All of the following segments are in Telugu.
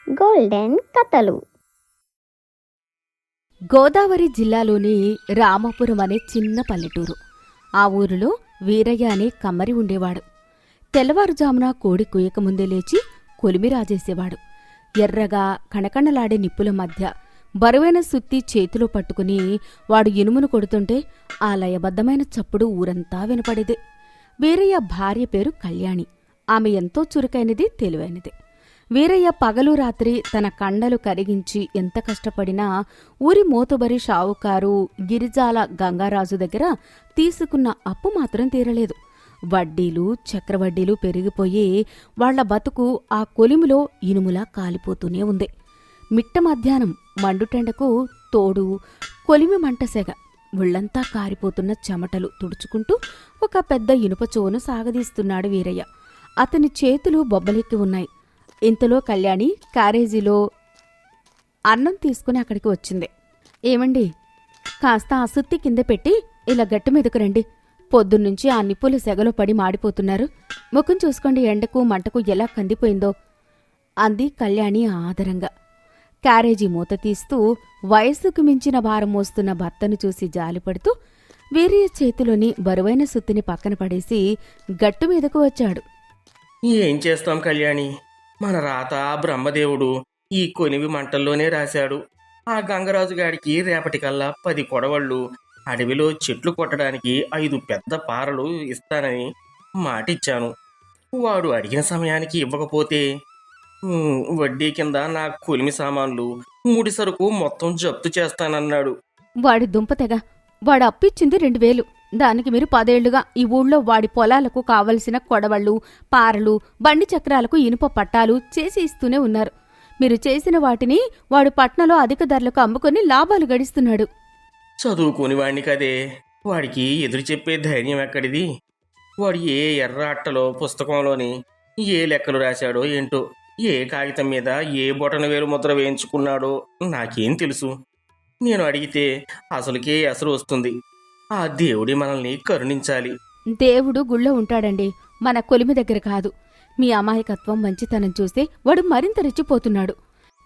గోల్డెన్ కథలు. గోదావరి జిల్లాలోని రామాపురం అనే చిన్న పల్లెటూరు. ఆ ఊరిలో వీరయ్య అనే కమ్మరి ఉండేవాడు. తెల్లవారుజామున కోడి కుయ్యకముందే లేచి కొలిమి రాజేసేవాడు. ఎర్రగా కణకణలాడే నిప్పుల మధ్య బరువైన సుత్తి చేతిలో పట్టుకుని వాడు ఇనుమును కొడుతుంటే ఆ లయబద్ధమైన చప్పుడు ఊరంతా వినపడేదే. వీరయ్య భార్య పేరు కళ్యాణి. ఆమె ఎంతో చురుకైనది, తెలివైనది. వీరయ్య పగలు రాత్రి తన కండలు కరిగించి ఎంత కష్టపడినా ఊరి మోతుబరి షావుకారు గిరిజాల గంగారాజు దగ్గర తీసుకున్న అప్పు మాత్రం తీరలేదు. వడ్డీలు చక్రవడ్డీలు పెరిగిపోయి వాళ్ల బతుకు ఆ కొలిమిలో ఇనుములా కాలిపోతూనే ఉంది. మిట్ట మధ్యాహ్నం మండుటెండకు తోడు కొలిమి మంటసెగ. ఒళ్లంతా కారిపోతున్న చెమటలు తుడుచుకుంటూ ఒక పెద్ద ఇనుప చోను సాగదీస్తున్నాడు వీరయ్య. అతని చేతులు బొబ్బలెక్కి ఉన్నాయి. ఇంతలో కళ్యాణి క్యారేజీలో అన్నం తీసుకుని అక్కడికి వచ్చింది. ఏమండి, కాస్త ఆ సుత్తి కింద పెట్టి ఇలా గట్టు మీదకు రండి. పొద్దున్నుంచి ఆ నిప్పుల సెగలో పడి మాడిపోతున్నారు. ముఖం చూసుకోండి, ఎండకు మంటకు ఎలా కందిపోయిందో అంది కళ్యాణి ఆదరంగా. క్యారేజీ మూత తీస్తూ వయస్సుకు మించిన భారం మోస్తున్న భర్తను చూసి జాలిపడుతూ వీరయ్య చేతిలోని బరువైన సుత్తిని పక్కన పడేసి గట్టు మీదకు వచ్చాడు. ఏం చేస్తాం కళ్యాణి, మన రాత బ్రహ్మదేవుడు ఈ కొనివి మంటల్లోనే రాశాడు. ఆ గంగరాజు గాడికి రేపటికల్లా 10 కొడవళ్ళు, అడవిలో చెట్లు కొట్టడానికి 5 పెద్ద పారలు ఇస్తానని మాటిచ్చాను. వాడు అడిగిన సమయానికి ఇవ్వకపోతే వడ్డీ కింద నా కొలిమి సామాన్లు, ముడి సరుకు మొత్తం జప్తు చేస్తానన్నాడు. వాడి దుంపతెగ. వాడు అప్పిచ్చింది 2000. దానికి మీరు 10 ఏళ్లుగా ఈ ఊళ్ళో వాడి పొలాలకు కావలసిన కొడవళ్ళు, పారలు, బండి చక్రాలకు ఇనుప పట్టాలు చేసి ఇస్తూనే ఉన్నారు. మీరు చేసిన వాటిని వాడు పట్నంలో అధిక ధరలకు అమ్ముకొని లాభాలు గడిస్తున్నాడు. చదువుకుని వాడిని కదే, వాడికి ఎదురు చెప్పే ధైర్యం ఎక్కడిది? వాడు ఏ ఎర్ర అట్టలో పుస్తకంలోని ఏ లెక్కలు రాశాడో ఏంటో, ఏ కాగితం మీద ఏ బొటన వేలు ముద్ర వేయించుకున్నాడో నాకేం తెలుసు? నేను అడిగితే అసలుకే ఎసరు వస్తుంది. ఆ దేవుడి మనల్ని కరుణించాలి. దేవుడు గుళ్ళో ఉంటాడండి, మన కొలిమి దగ్గర కాదు. మీ అమాయకత్వం మంచితనం చూస్తే వాడు మరింత రెచ్చిపోతున్నాడు.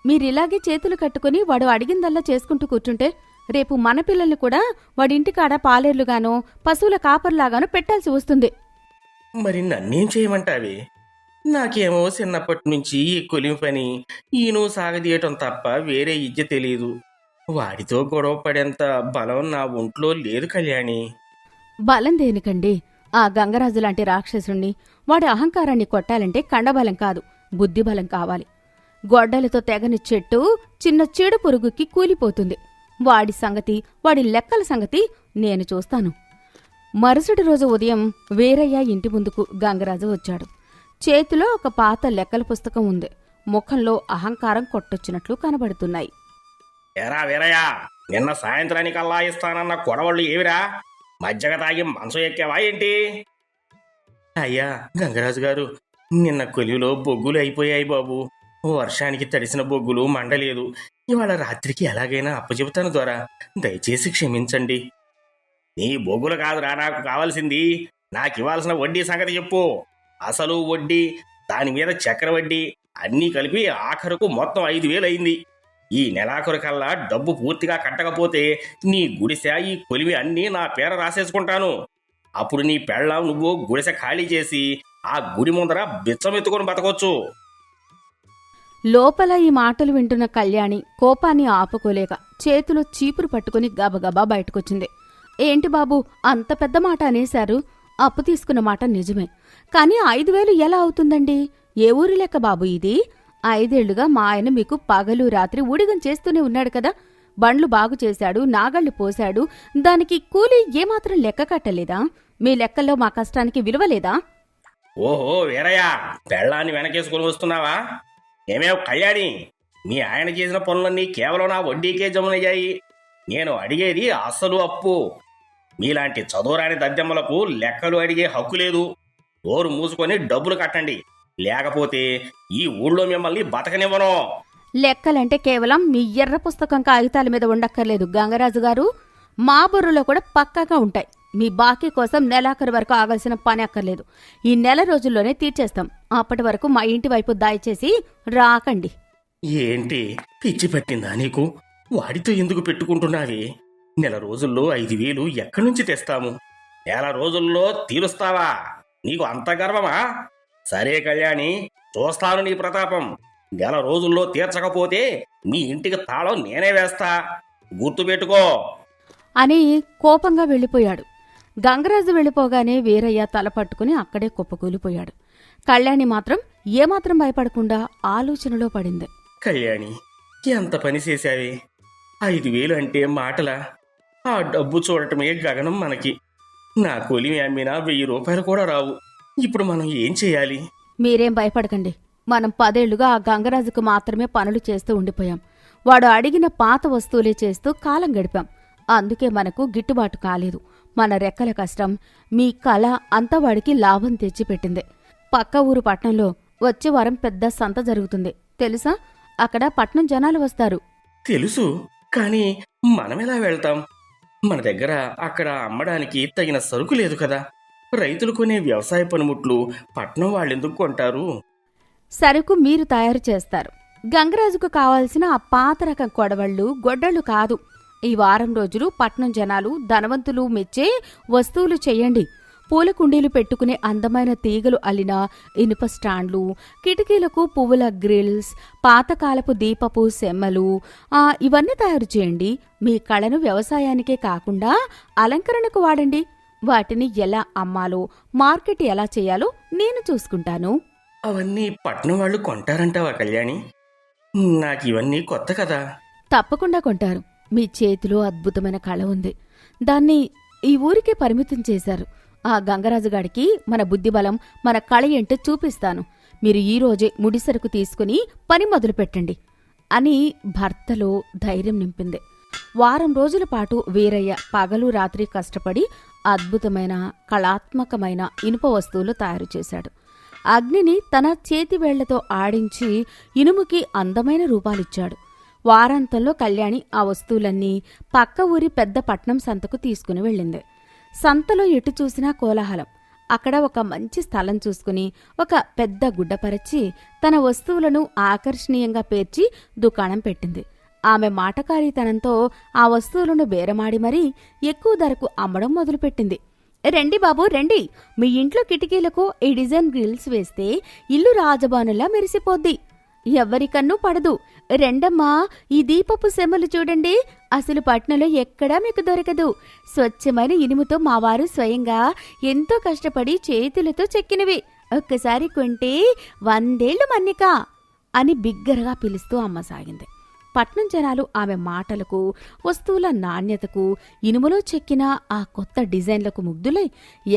మీరిలాగే చేతులు కట్టుకుని వాడు అడిగిందల్లా చేసుకుంటూ కూర్చుంటే రేపు మన పిల్లల్ని కూడా వాడింటికాడ పాలేర్లుగానో పశువుల కాపర్లాగానో పెట్టాల్సి వస్తుంది. మరి నన్నేం చేయమంటావే? నాకేమో చిన్నప్పటి నుంచి ఈ కొలిమి పని ఈను సాగదీయటం తప్ప వేరే ఇజ్జ తెలీదు. వాడితో గొడవ పడేంత బలం నా ఒంట్లో లేదు కళ్యాణి. బలం దేనికండి? ఆ గంగరాజు లాంటి రాక్షసుణ్ణి, వాడి అహంకారాన్ని కొట్టాలంటే కండబలం కాదు, బుద్ధిబలం కావాలి. గొడ్డలతో తెగని చెట్టు చిన్న చీడ పురుగుకి కూలిపోతుంది. వాడి సంగతి, వాడి లెక్కల సంగతి నేను చూస్తాను. మరుసటి రోజు ఉదయం వీరయ్య ఇంటి ముందుకు గంగరాజు వచ్చాడు. చేతిలో ఒక పాత లెక్కల పుస్తకం ఉంది. ముఖంలో అహంకారం కొట్టొచ్చినట్లు కనబడుతున్నాయి. ఎరా వీరయ్య, నిన్న సాయంత్రానికల్లా ఇస్తానన్న కొడవళ్ళు ఏవిరా? మజ్జగ తాగి మంచం ఎక్కావా ఏంటి? అయ్యా గంగరాజు గారు, నిన్న కొలివిలో బొగ్గులు అయిపోయాయి బాబు. వర్షానికి తడిసిన బొగ్గులు మండలేదు. ఇవాళ రాత్రికి ఎలాగైనా అప్పచెబుతాను ద్వారా, దయచేసి క్షమించండి. నీ బొగ్గులు కాదురా నాకు కావాల్సింది. నాకివ్వాల్సిన వడ్డీ సంగతి చెప్పు. అసలు వడ్డీ, దాని మీద చక్రవడ్డీ అన్నీ కలిపి ఆఖరుకు మొత్తం 5000 అయింది. ఈ నెలాఖరు కల్లా డబ్బు పూర్తిగా కట్టకపోతే నీ గుడిసె, ఈ కొలివి అన్నీ నా పేర రాసేసుకుంటాను. అప్పుడు నీ పెళ్ళాం నువ్వు గుడిసె ఖాళీ చేసి ఆ గుడి ముందర బిచ్చమెత్తుకొని బతకొచ్చు. లోపల ఈ మాటలు వింటున్న కళ్యాణి కోపాన్ని ఆపుకోలేక చేతిలో చీపురు పట్టుకుని గబగబా బయటకొచ్చింది. ఏంటి బాబు, అంత పెద్ద మాట అనేశారు? అప్పు తీసుకున్న మాట నిజమే, కానీ 5000 ఎలా అవుతుందండి? ఏ ఊరి లెక్క బాబు ఇది? 5 ఏళ్లుగా మా ఆయన మీకు పగలు రాత్రి ఊడిగం చేస్తూనే ఉన్నాడు కదా. బండ్లు బాగు చేశాడు, నాగళ్లు పోశాడు. దానికి కూలీ ఏమాత్రం లెక్క కట్టలేదా? మీ లెక్కల్లో మా కష్టానికి విలువలేదా? ఓహో వీరయ్య, పెళ్ళాన్ని వెనకేసుకుని వస్తున్నావా? ఏమేవ్ కళ్యాణి, మీ ఆయన చేసిన పనులన్నీ కేవలం నా వడ్డీకే జమునయ్యాయి. నేను అడిగేది అసలు అప్పు. మీలాంటి చదువురాని దద్దెమ్మలకు లెక్కలు అడిగే హక్కు లేదు. నోరు మూసుకొని డబ్బులు కట్టండి, లేకపోతే ఈ ఊళ్ళో మిమ్మల్ని బతకనివ్వను. లెక్కలంటే కేవలం మీ ఎర్ర పుస్తకం కాగితాల మీద ఉండక్కర్లేదు గంగరాజు గారు. మా బుర్రలో కూడా పక్కాగా ఉంటాయి. మీ బాకీ కోసం నెలాఖరు వరకు ఆగాల్సిన పని అక్కర్లేదు. ఈ నెల రోజుల్లోనే తీర్చేస్తాం. అప్పటి వరకు మా ఇంటి వైపు దయచేసి రాకండి. ఏంటి పిచ్చి పట్టిందా నీకు? వాడితో ఎందుకు పెట్టుకుంటున్నావి? నెల రోజుల్లో 5,000 ఎక్కడి నుంచి తెస్తాము? నెల రోజుల్లో తీరుస్తావా? నీకు అంత గర్వమా? సరే కళ్యాణి, చూస్తాను నీ ప్రతాపం. నెల రోజుల్లో తీర్చకపోతే మీ ఇంటికి తాళం నేనే వేస్తా, గుర్తుపెట్టుకో. అని కోపంగా వెళ్ళిపోయాడు. గంగరాజు వెళ్ళిపోగానే వీరయ్య తల పట్టుకుని అక్కడే కుప్పకూలిపోయాడు. కళ్యాణి మాత్రం ఏమాత్రం భయపడకుండా ఆలోచనలో పడింది. కళ్యాణి, ఎంత పని చేశావే? 5,000 అంటే మాటలా? ఆ డబ్బు చూడటమే గగనం మనకి. నా కొలిమి అమ్మినా 1,000 రూపాయలు కూడా రావు. ఇప్పుడు మనం ఏం చేయాలి? మీరేం భయపడకండి. మనం 10 ఏళ్లుగా ఆ గంగరాజుకు మాత్రమే పనులు చేస్తూ ఉండిపోయాం. వాడు అడిగిన పాత వస్తువులే చేస్తూ కాలం గడిపాం. అందుకే మనకు గిట్టుబాటు కాలేదు. మన రెక్కల కష్టం, మీ కళ అంతా వాడికి లాభం తెచ్చిపెట్టింది. పక్క ఊరు పట్నంలో వచ్చే వారం పెద్ద సంత జరుగుతుంది తెలుసా? అక్కడ పట్నం జనాలు వస్తారు. తెలుసు, కానీ మనమెలా వెళ్తాం? మన దగ్గర అక్కడ అమ్మడానికి తగిన సరుకు లేదు కదా. రైతులు కొనే వ్యవసాయ పనిముట్లు పట్నం వాళ్ళెందుకు కొంటారు? సరుకు మీరు తయారు చేస్తారు. గంగరాజుకు కావాల్సిన ఆ పాత రకం కొడవళ్ళు, గొడ్డళ్ళు కాదు. ఈ వారం రోజులు పట్నం జనాలు ధనవంతులు మెచ్చే వస్తువులు చెయ్యండి. పూల కుండీలు పెట్టుకునే అందమైన తీగలు అల్లిన ఇనుప స్టాండ్లు, కిటికీలకు పువ్వుల గ్రిల్స్, పాతకాలపు దీపపు సెమ్మలు, ఇవన్నీ తయారు చేయండి. మీ కళను వ్యవసాయానికే కాకుండా అలంకరణకు వాడండి. వాటిని ఎలా అమ్మాలో, మార్కెట్ ఎలా చేయాలో నేను చూసుకుంటాను. అవన్నీ పట్నం వాళ్ళు కొంటారంటావా కళ్యాణి? నాకు ఇవన్నీ కొత్త కదా. తప్పకుండా కొంటారు. మీ చేతిలో అద్భుతమైన కళ ఉంది. దాన్ని ఈ ఊరికే పరిమితం చేశారు. ఆ గంగరాజుగాడికి మన బుద్ధిబలం, మన కళ ఏంటో చూపిస్తాను. మీరు ఈరోజే ముడిసరుకు తీసుకుని పని మొదలుపెట్టండి అని భర్తలో ధైర్యం నింపింది. వారం రోజుల పాటు వీరయ్య పగలు రాత్రి కష్టపడి అద్భుతమైన కళాత్మకమైన ఇనుప వస్తువులు తయారు చేశాడు. అగ్నిని తన చేతివేళ్లతో ఆడించి ఇనుముకి అందమైన రూపాలిచ్చాడు. వారాంతంలో కళ్యాణి ఆ వస్తువులన్నీ పక్క ఊరి పెద్ద పట్నం సంతకు తీసుకుని వెళ్ళింది. సంతలో ఎటు చూసినా కోలాహలం. అక్కడ ఒక మంచి స్థలం చూసుకుని ఒక పెద్ద గుడ్డపరచి తన వస్తువులను ఆకర్షణీయంగా పేర్చి దుకాణం పెట్టింది. ఆమె మాటకారితనంతో ఆ వస్తువులను బేరమాడి మరీ ఎక్కువ ధరకు అమ్మడం మొదలుపెట్టింది. రండి బాబు రండి, మీ ఇంట్లో కిటికీలకు ఈ డిజైన్ గ్రిల్స్ వేస్తే ఇల్లు రాజబానులా మెరిసిపోద్ది. ఎవ్వరికన్నూ పడదు. రెండమ్మా, ఈ దీపపు సెమ్మలు చూడండి, అసలు పట్నంలో ఎక్కడా మీకు దొరకదు. స్వచ్ఛమైన ఇనుముతో మా వారు స్వయంగా ఎంతో కష్టపడి చేతులతో చెక్కినవి. ఒక్కసారి కొంటే 100 ఏళ్లు మన్నిక అని బిగ్గరగా పిలుస్తూ అమ్మసాగింది. పట్నం జనాలు ఆమె మాటలకు, వస్తువుల నాణ్యతకు, ఇనుములో చెక్కిన ఆ కొత్త డిజైన్లకు ముగ్ధులై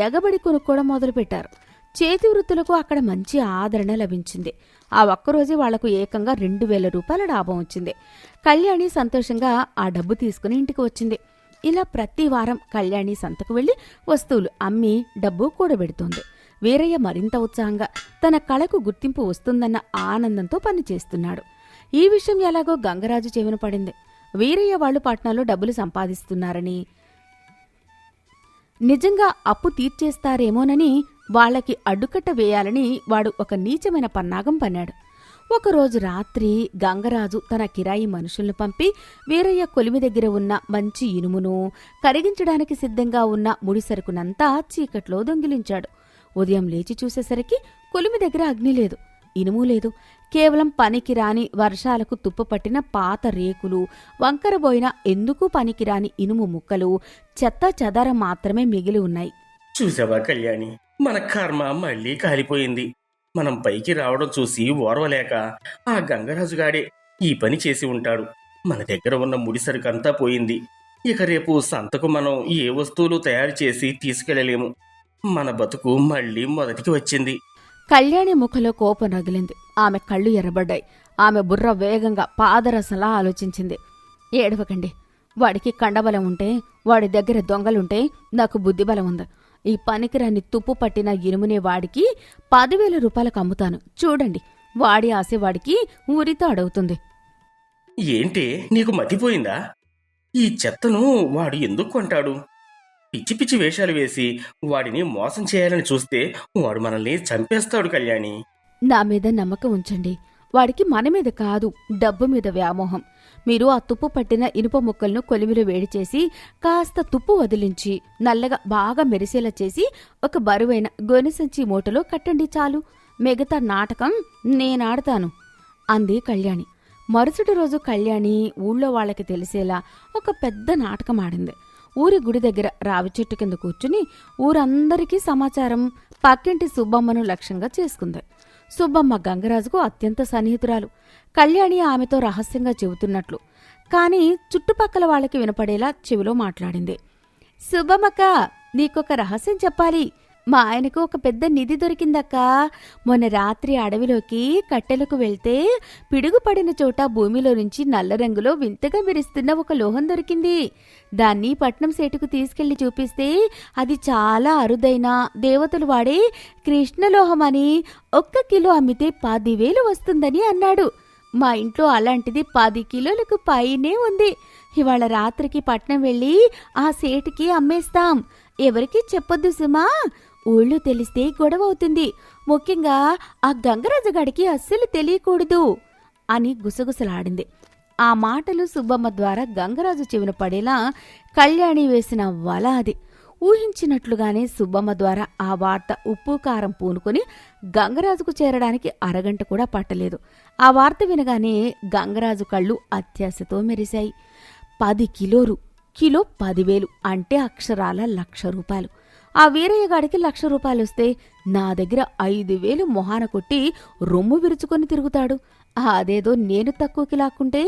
ఎగబడి కొనుక్కోవడం మొదలుపెట్టారు. చేతి వృత్తులకు అక్కడ మంచి ఆదరణ లభించింది. ఆ ఒక్కరోజే వాళ్లకు ఏకంగా 2,000 రూపాయల లాభం వచ్చింది. కళ్యాణి సంతోషంగా ఆ డబ్బు తీసుకుని ఇంటికి వచ్చింది. ఇలా ప్రతి వారం కళ్యాణి సంతకు వెళ్లి వస్తువులు అమ్మి డబ్బు కూడబెడుతోంది. వీరయ్య మరింత ఉత్సాహంగా తన కళకు గుర్తింపు వస్తుందన్న ఆనందంతో పనిచేస్తున్నాడు. ఈ విషయం ఎలాగో గంగరాజు చెవిన పడింది. వీరయ్య వాళ్లు పట్నంలో డబ్బులు సంపాదిస్తున్నారని, నిజంగా అప్పు తీర్చేస్తారేమోనని వాళ్లకి అడ్డుకట్ట వేయాలని వాడు ఒక నీచమైన పన్నాగం పన్నాడు. ఒకరోజు రాత్రి గంగరాజు తన కిరాయి మనుషుల్ని పంపి వీరయ్య కొలిమి దగ్గర ఉన్న మంచి ఇనుమును, కరిగించడానికి సిద్ధంగా ఉన్న ముడిసరుకునంతా చీకట్లో దొంగిలించాడు. ఉదయం లేచి చూసేసరికి కొలిమి దగ్గర అగ్ని లేదు, ఇనుము లేదు. కేవలం పనికిరాని, వర్షాలకు తుప్పుపట్టిన పాత రేకులు, వంకరబోయిన ఎందుకు పనికిరాని ఇనుము ముక్కలు, చెత్త చెదారం మాత్రమే మిగిలి ఉన్నాయి. చూసావా కళ్యాణి, మన కర్మ మళ్ళీ కాలిపోయింది. మనం పైకి రావడం చూసి ఓర్వలేక ఆ గంగరాజుగాడే ఈ పని చేసి ఉంటాడు. మన దగ్గర ఉన్న ముడిసరుకంతా పోయింది. ఇక రేపు సంతకు మనం ఏ వస్తువులు తయారు చేసి తీసుకెళ్లలేము. మన బతుకు మళ్ళీ మొదటికి వచ్చింది. కళ్యాణి ముఖంలో కోపం రగిలింది. ఆమె కళ్ళు ఎర్రబడ్డాయి. ఆమె బుర్ర వేగంగా పాదరసంలా ఆలోచించింది. ఏడవకండి, వాడికి కండబలం ఉంటే, వాడి దగ్గర దొంగలుంటే నాకు బుద్ధిబలం ఉంది. ఈ పనికిరాని తుప్పు పట్టిన ఇనుమునే వాడికి 10,000 రూపాయలకు అమ్ముతాను. చూడండి, వాడి ఆశ వాడికి ఊరితో అడుగుతుంది. ఏంటి, నీకు మతిపోయిందా? ఈ చెత్తను వాడు ఎందుకు కొంటాడు? పిచ్చి పిచ్చి వేషాలు వేసి వాడిని మోసం చేయాలని చూస్తే వాడు మనల్ని చంపేస్తాడు కళ్యాణి. నా మీద నమ్మకం ఉంచండి. వాడికి మన మీద కాదు, డబ్బు మీద వ్యామోహం. మీరు ఆ తుప్పు పట్టిన ఇనుప ముక్కలను కొలిమిలో వేడి చేసి కాస్త తుప్పు వదిలించి నల్లగా బాగా మెరిసేలా చేసి ఒక బరువైన గొనెసంచి మూటలో కట్టండి చాలు. మిగతా నాటకం నేనాడతాను అంది కళ్యాణి. మరుసటి రోజు కళ్యాణి ఊళ్ళో వాళ్ళకి తెలిసేలా ఒక పెద్ద నాటకం ఆడింది. ఊరి గుడి దగ్గర రావి చెట్టు కింద కూర్చుని ఊరందరికీ సమాచారం పక్కింటి సుబ్బమ్మను లక్ష్యంగా చేసుకుంది. సుబ్బమ్మ గంగరాజుకు అత్యంత సన్నిహితురాలు. కళ్యాణి ఆమెతో రహస్యంగా చెబుతున్నట్లు కాని చుట్టుపక్కల వాళ్ళకి వినపడేలా చెవిలో మాట్లాడింది. సుబ్బమ్మక్క, నీకొక రహస్యం చెప్పాలి. మా ఆయనకు ఒక పెద్ద నిధి దొరికిందక్కా. మొన్న రాత్రి అడవిలోకి కట్టెలకు వెళ్తే పిడుగుపడిన చోట భూమిలో నుంచి నల్ల రంగులో వింతగా మెరుస్తున్న ఒక లోహం దొరికింది. దాన్ని పట్నం సేటుకు తీసుకెళ్లి చూపిస్తే అది చాలా అరుదైన దేవతలు వాడే కృష్ణలోహం అని 1 కిలో అమ్మితే 10,000 వస్తుందని అన్నాడు. మా ఇంట్లో అలాంటిది 10 కిలోలకు పైనే ఉంది. ఇవాళ రాత్రికి పట్నం వెళ్ళి ఆ సేటుకి అమ్మేస్తాం. ఎవరికీ చెప్పొద్దు సుమా, ఊళ్ళో తెలిస్తే గొడవ అవుతుంది. ముఖ్యంగా ఆ గంగరాజుగాడికి అస్సలు తెలియకూడదు అని గుసగుసలాడింది. ఆ మాటలు సుబ్బమ్మ ద్వారా గంగరాజు చెవిన పడేలా కళ్యాణి వేసిన వల అది. ఊహించినట్లుగానే సుబ్బమ్మ ద్వారా ఆ వార్త ఉప్పు కారం పూనుకొని గంగరాజుకు చేరడానికి అరగంట కూడా పట్టలేదు. ఆ వార్త వినగానే గంగరాజు కళ్ళు అత్యాశతో మెరిశాయి. 10 కిలోలు, కిలో 10,000 అంటే అక్షరాల 1,00,000 రూపాయలు. ఆ వీరయ్యగాడికి 1,00,000 రూపాయలు వస్తే నా దగ్గర 5,000 మొహాన కొట్టి రొమ్ము విరుచుకొని తిరుగుతాడు. అదేదో నేను తక్కువకి లాక్కుంటే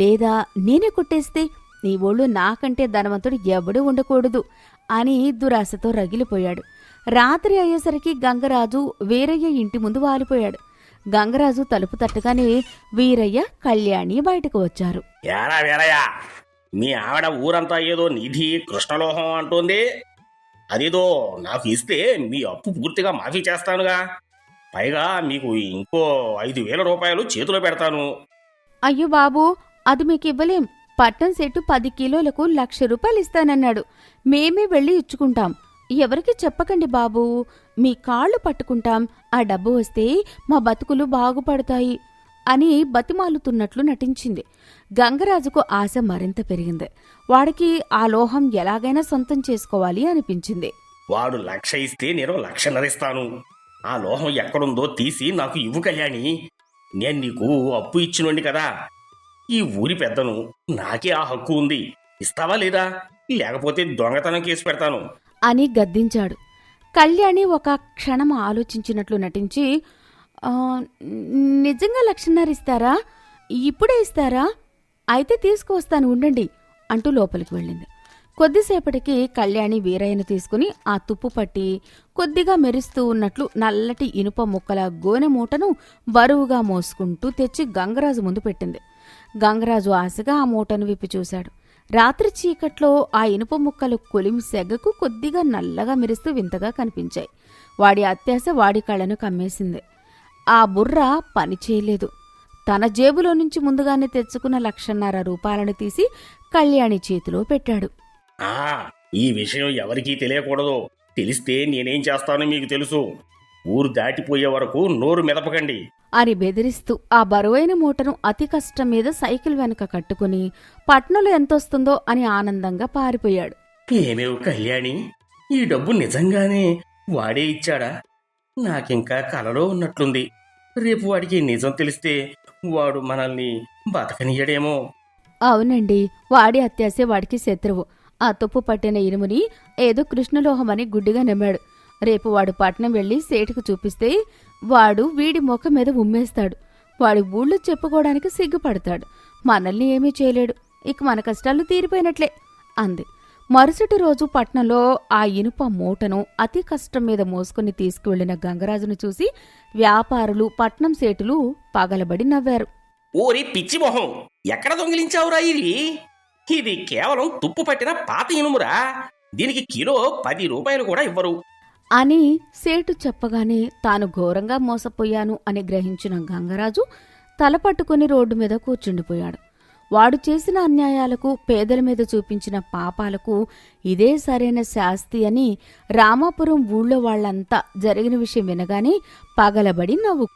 లేదా నేనే కొట్టేస్తే నీ ఒళ్ళు నాకంటే ధనవంతుడు ఎవడూ ఉండకూడదు అని దురాశతో రగిలిపోయాడు. రాత్రి అయ్యేసరికి గంగరాజు వీరయ్య ఇంటి ముందు వాలిపోయాడు. గంగరాజు తలుపు తట్టగానే వీరయ్య, కళ్యాణి బయటకు వచ్చారు. ఏరా వీరయ్య, మీ ఆవిడ ఊరంతా ఏదో నిధి కృష్ణలోహం అంటోంది. అదేదో నాకు ఇస్తే మీ అప్పు పూర్తిగా మాఫీ చేస్తానుగా. పైగా మీకు ఇంకో 5,000 రూపాయలు చేతిలో పెడతాను. అయ్యో బాబూ, అది మీకు ఇవ్వలేం. పట్నం సెట్టు 10 కిలోలకు 1,00,000 రూపాయలు ఇస్తానన్నాడు. మేమే వెళ్ళి ఇచ్చుకుంటాం. ఎవరికి చెప్పకండి బాబూ, మీ కాళ్ళు పట్టుకుంటాం. ఆ డబ్బు వస్తే మా బతుకులు బాగుపడతాయి అని బతిమాలుతున్నట్లు నటించింది. గంగరాజుకు ఆశ మరింత పెరిగింది. వాడికి ఆ లోహం ఎలాగైనా సొంతం చేసుకోవాలి అనిపించింది. వాడు 1,00,000 ఇస్తే నేను 1,50,000 ఇస్తాను. ఆ లోహం ఎక్కడుందో తీసి నాకు ఇవ్వు కళ్యాణి. నేను నీకు అప్పు ఇచ్చినోండి కదా. ఈ ఊరి పెద్దను, నాకే ఆ హక్కు ఉంది. ఇస్తావా లేదా? లేకపోతే దొంగతనం కేసు పెడతాను అని గద్దించాడు. కళ్యాణి ఒక క్షణం ఆలోచించినట్లు నటించి, నిజంగా 1,50,000 ఇస్తారా? ఇప్పుడే ఇస్తారా? అయితే తీసుకువస్తాను ఉండండి అంటూ లోపలికి వెళ్ళింది. కొద్దిసేపటికి కళ్యాణి వీరయ్యను తీసుకుని ఆ తుప్పు పట్టి కొద్దిగా మెరుస్తూ ఉన్నట్లు నల్లటి ఇనుప ముక్కల గోనె మూటను బరువుగా మోసుకుంటూ తెచ్చి గంగరాజు ముందు పెట్టింది. గంగరాజు ఆశగా ఆ మూటను విప్పి చూశాడు. రాత్రి చీకట్లో ఆ ఇనుప ముక్కలు కొలిమి సెగకు కొద్దిగా నల్లగా మెరుస్తూ వింతగా కనిపించాయి. వాడి అత్యాశ వాడి కళ్ళను కమ్మేసింది. ఆ బుర్ర పనిచేయలేదు. తన జేబులో నుంచి ముందుగానే తెచ్చుకున్న 1,50,000 రూపాయలను తీసి కళ్యాణి చేతిలో పెట్టాడు. ఈ విషయం ఎవరికీ తెలియకూడదు. తెలిస్తే నేనేం చేస్తానో మీకు తెలుసు. ఊరు దాటిపోయే వరకు నోరు మెదపకండి అని బెదిరిస్తూ ఆ బరువైన మూటను అతి కష్టం మీద సైకిల్ వెనక కట్టుకుని పట్నంలో ఎంతొస్తుందో అని ఆనందంగా పారిపోయాడు. ఏమేవ్ కళ్యాణి, ఈ డబ్బు నిజంగానే వాడే ఇచ్చాడా? నాకింకా కలలో ఉన్నట్లుంది. రేపు వాడికి నిజం తెలిస్తే వాడు మనల్ని బతకనియడేమో. అవునండి, వాడి అత్యాశే వాడికి శత్రువు. ఆ తుప్పు పట్టిన ఇనుముని ఏదో కృష్ణలోహమని గుడ్డిగా నమ్మాడు. రేపు వాడు పట్నం వెళ్లి సేటుకు చూపిస్తే వాడు వీడి ముఖం మీద ఉమ్మేస్తాడు. వాడి ఊళ్ళో చెప్పుకోవడానికి సిగ్గుపడతాడు. మనల్ని ఏమీ చేయలేడు. ఇక మన కష్టాలు తీరిపోయినట్లే అంది. మరుసటి రోజు పట్నంలో ఆ ఇనుప మూటను అతి కష్టం మీద మోసుకుని తీసుకువెళ్లిన గంగరాజును చూసి వ్యాపారులు, పట్నం సేటులు పగలబడి నవ్వారు. ఓరి పిచ్చి మొహం, ఎక్కడ దొంగిలించావురా ఇది? ఇది కేవలం తుప్పు పట్టిన పాత ఇనుమురా. దీనికి కిలో 10 రూపాయలు కూడా ఇవ్వరు అని సేటు చెప్పగానే తాను ఘోరంగా మోసపోయాను అని గ్రహించిన గంగరాజు తలపట్టుకుని రోడ్డు మీద కూర్చుండిపోయాడు. వాడు చేసిన అన్యాయాలకు, పేదల మీద చూపించిన పాపాలకు ఇదే సరైన శాస్తి అని రామాపురం ఊళ్ళో వాళ్లంతా జరిగిన విషయం వినగానే పగలబడి నవ్వు